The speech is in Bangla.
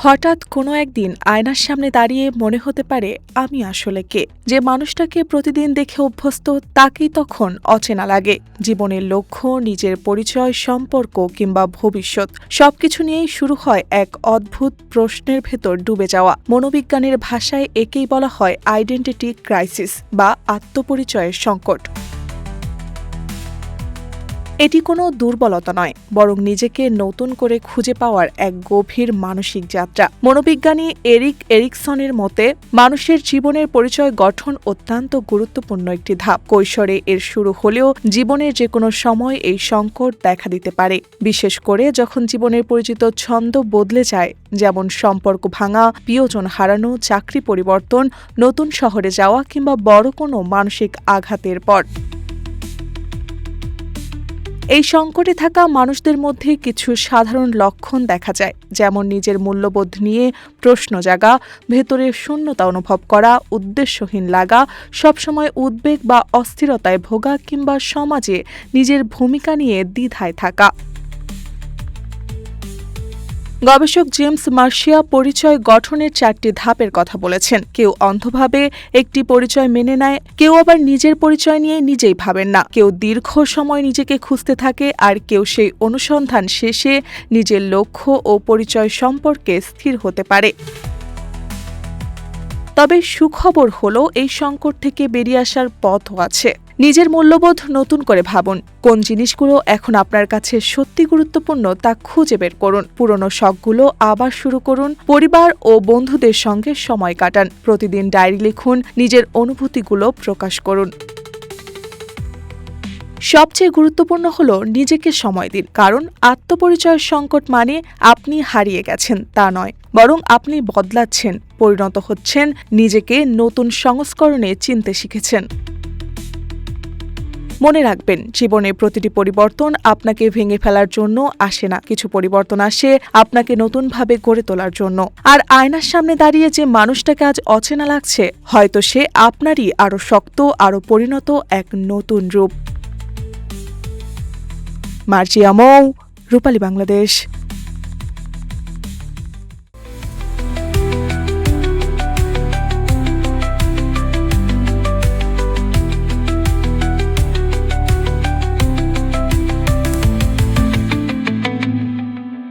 হঠাৎ কোনো একদিন আয়নার সামনে দাঁড়িয়ে মনে হতে পারে আমি আসলে কে। যে মানুষটাকে প্রতিদিন দেখে অভ্যস্ত তাকেই তখন অচেনা লাগে। জীবনের লক্ষ্য, নিজের পরিচয়, সম্পর্ক কিংবা ভবিষ্যৎ সবকিছু নিয়েই শুরু হয় এক অদ্ভুত প্রশ্নের ভেতর ডুবে যাওয়া। মনোবিজ্ঞানের ভাষায় একেই বলা হয় আইডেন্টিটি ক্রাইসিস বা আত্মপরিচয়ের সংকট। এটি কোনো দুর্বলতা নয়, বরং নিজেকে নতুন করে খুঁজে পাওয়ার এক গভীর মানসিক যাত্রা। মনোবিজ্ঞানী এরিক এরিকসনের মতে মানুষের জীবনের পরিচয় গঠন অত্যন্ত গুরুত্বপূর্ণ একটি ধাপ। কৈশোরে এর শুরু হলেও জীবনের যে কোনো সময় এই সংকট দেখা দিতে পারে, বিশেষ করে যখন জীবনের পরিচিত ছন্দ বদলে যায়, যেমন সম্পর্ক ভাঙা, প্রিয়জন হারানো, চাকরি পরিবর্তন, নতুন শহরে যাওয়া কিংবা বড় কোনো মানসিক আঘাতের পর। এই সংকটে থাকা মানুষদের মধ্যে কিছু সাধারণ লক্ষণ দেখা যায়, যেমন নিজের মূল্যবোধ নিয়ে প্রশ্ন জাগা, ভেতরে শূন্যতা অনুভব করা, উদ্দেশ্যহীন লাগা, সবসময় উদ্বেগ বা অস্থিরতায় ভোগা কিংবা সমাজে নিজের ভূমিকা নিয়ে দ্বিধায় থাকা। গবেষক জেমস মার্শিয়া পরিচয় গঠনের 4টি ধাপের কথা বলেছেন। কেউ অন্ধভাবে একটি পরিচয় মেনে নেয়, কেউ আবার নিজের পরিচয় নিয়ে নিজেই ভাবেন না, কেউ দীর্ঘ সময় নিজেকে খুঁজতে থাকে, আর কেউ সেই অনুসন্ধান শেষে নিজের লক্ষ্য ও পরিচয় সম্পর্কে স্থির হতে পারে। তবে সুখবর হলো এই সংকট থেকে বেরিয়ে আসার পথও আছে। নিজের মূল্যবোধ নতুন করে ভাবুন, কোন জিনিসগুলো এখন আপনার কাছে সত্যি গুরুত্বপূর্ণ তা খুঁজে বের করুন। পুরনো শখগুলো আবার শুরু করুন, পরিবার ও বন্ধুদের সঙ্গে সময় কাটান, প্রতিদিন ডায়েরি লিখুন, নিজের অনুভূতিগুলো প্রকাশ করুন। সবচেয়ে গুরুত্বপূর্ণ হলো নিজেকে সময় দিন, কারণ আত্মপরিচয়ের সংকট মানে আপনি হারিয়ে গেছেন তা নয়, বরং আপনি বদলাচ্ছেন, পরিণত হচ্ছেন, নিজেকে নতুন সংস্করণে চিনতে শিখেছেন। মনে রাখবেন, জীবনের প্রতিটি পরিবর্তন আপনাকে ভেঙে ফেলার জন্য আসে না, কিছু পরিবর্তন আসে আপনাকে নতুনভাবে গড়ে তোলার জন্য। আর আয়নার সামনে দাঁড়িয়ে যে মানুষটাকে আজ অচেনা লাগছে, হয়তো সে আপনারই আরও শক্ত, আরও পরিণত এক নতুন রূপ। মার্জিয়া মৌ, রূপালী বাংলাদেশ।